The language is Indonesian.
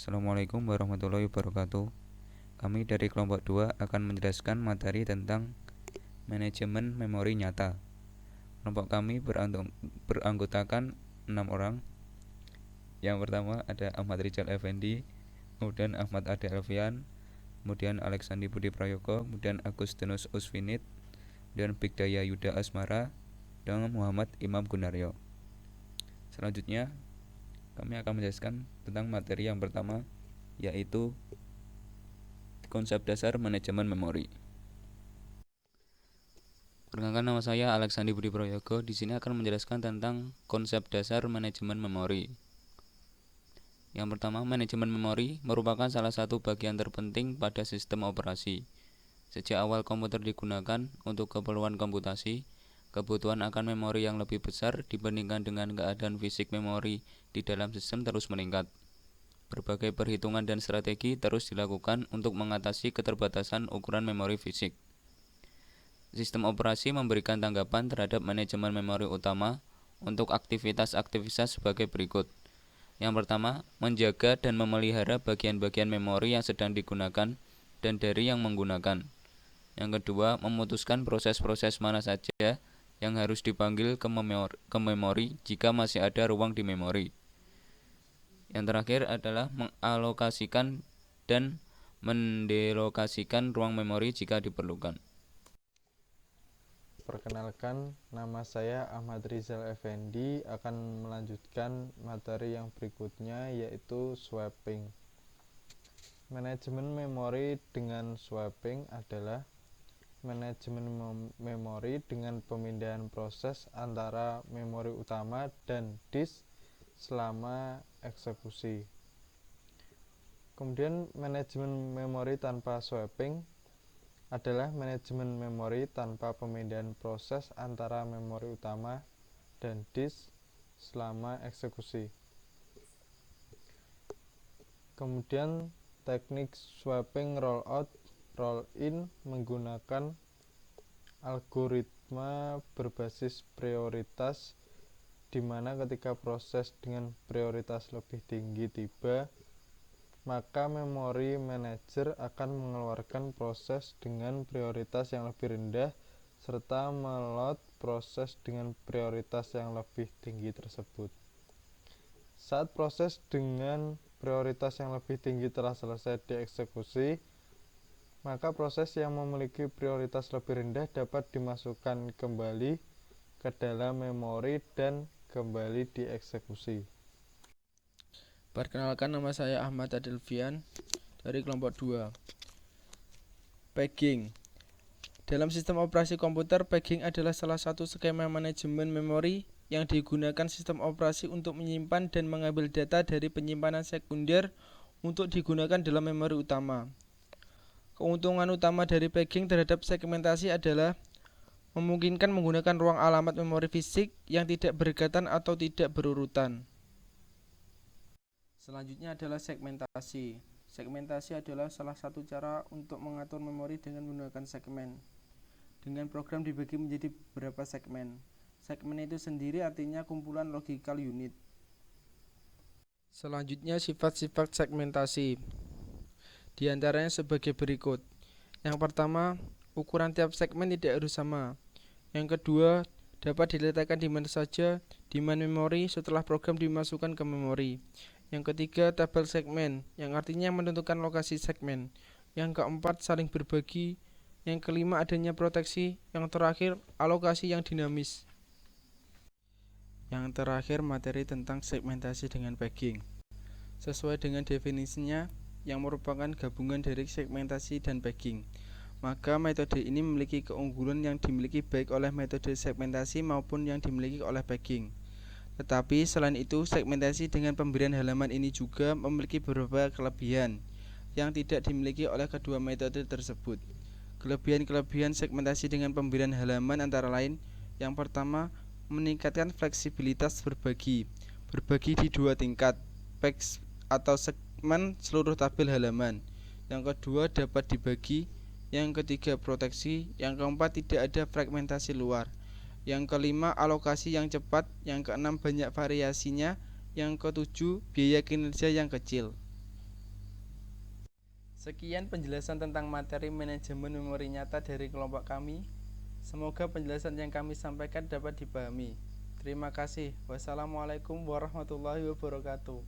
Assalamualaikum warahmatullahi wabarakatuh. Kami dari kelompok 2 akan menjelaskan materi tentang manajemen memori nyata. Kelompok kami beranggotakan 6 orang. Yang pertama ada Ahmad Rizal Effendi, kemudian Ahmad Ade Alfian, kemudian Alexandi Budi Prayogo, kemudian Agustinus Usfinit, dan Bigdaya Yuda Asmara, dan Muhammad Imam Gunaryo. Selanjutnya kami akan menjelaskan tentang materi yang pertama, yaitu konsep dasar manajemen memori. Perkenalkan, nama saya Alexandi Budi Prayogo. Di sini akan menjelaskan tentang konsep dasar manajemen memori. Yang pertama, manajemen memori merupakan salah satu bagian terpenting pada sistem operasi. Sejak awal komputer digunakan untuk keperluan komputasi, kebutuhan akan memori yang lebih besar dibandingkan dengan keadaan fisik memori di dalam sistem terus meningkat. Berbagai perhitungan dan strategi terus dilakukan untuk mengatasi keterbatasan ukuran memori fisik. Sistem operasi memberikan tanggapan terhadap manajemen memori utama untuk aktivitas-aktivitas sebagai berikut. Yang pertama, menjaga dan memelihara bagian-bagian memori yang sedang digunakan dan dari yang menggunakan. Yang kedua, memutuskan proses-proses mana saja yang harus dipanggil ke memori jika masih ada ruang di memori. Yang terakhir adalah mengalokasikan dan mendelokasikan ruang memori jika diperlukan. Perkenalkan, nama saya Ahmad Rizal Effendi akan melanjutkan materi yang berikutnya, yaitu swapping. Manajemen memori dengan swapping adalah manajemen memori dengan pemindahan proses antara memori utama dan disk selama eksekusi. Kemudian manajemen memori tanpa swapping adalah manajemen memori tanpa pemindahan proses antara memori utama dan disk selama eksekusi. Kemudian teknik swapping rollout roll-in menggunakan algoritma berbasis prioritas, di mana ketika proses dengan prioritas lebih tinggi tiba, maka memori manager akan mengeluarkan proses dengan prioritas yang lebih rendah serta meload proses dengan prioritas yang lebih tinggi tersebut. Saat proses dengan prioritas yang lebih tinggi telah selesai dieksekusi, maka proses yang memiliki prioritas lebih rendah dapat dimasukkan kembali ke dalam memori dan kembali dieksekusi. Perkenalkan, nama saya Ahmad Ade Alfian dari kelompok 2. Pegging. Dalam sistem operasi komputer, pegging adalah salah satu skema manajemen memori yang digunakan sistem operasi untuk menyimpan dan mengambil data dari penyimpanan sekunder untuk digunakan dalam memori utama. Keuntungan utama dari pegging terhadap segmentasi adalah memungkinkan menggunakan ruang alamat memori fisik yang tidak berdekatan atau tidak berurutan. Selanjutnya adalah segmentasi. Segmentasi adalah salah satu cara untuk mengatur memori dengan menggunakan segmen. Dengan program dibagi menjadi beberapa segmen. Segmen itu sendiri artinya kumpulan logical unit. Selanjutnya sifat-sifat segmentasi. Di antaranya sebagai berikut. Yang pertama, ukuran tiap segmen tidak harus sama. Yang kedua, dapat diletakkan di mana saja di memori setelah program dimasukkan ke memori. Yang ketiga, tabel segmen, yang artinya menentukan lokasi segmen. Yang keempat, saling berbagi. Yang kelima, adanya proteksi. Yang terakhir, alokasi yang dinamis. Yang terakhir, materi tentang segmentasi dengan pegging. Sesuai dengan definisinya, yang merupakan gabungan dari segmentasi dan pegging, maka metode ini memiliki keunggulan yang dimiliki baik oleh metode segmentasi maupun yang dimiliki oleh pegging. Tetapi selain itu, segmentasi dengan pemberian halaman ini juga memiliki beberapa kelebihan yang tidak dimiliki oleh kedua metode tersebut. Kelebihan-kelebihan segmentasi dengan pemberian halaman antara lain, yang pertama, meningkatkan fleksibilitas berbagi di dua tingkat, page atau segmen seluruh tabel halaman. Yang kedua, dapat dibagi. Yang ketiga, proteksi. Yang keempat, tidak ada fragmentasi luar. Yang kelima, alokasi yang cepat. Yang keenam, banyak variasinya. Yang ketujuh, biaya kinerja yang kecil. Sekian penjelasan tentang materi manajemen memori nyata dari kelompok kami. Semoga penjelasan yang kami sampaikan dapat dipahami. Terima kasih. Wassalamualaikum warahmatullahi wabarakatuh.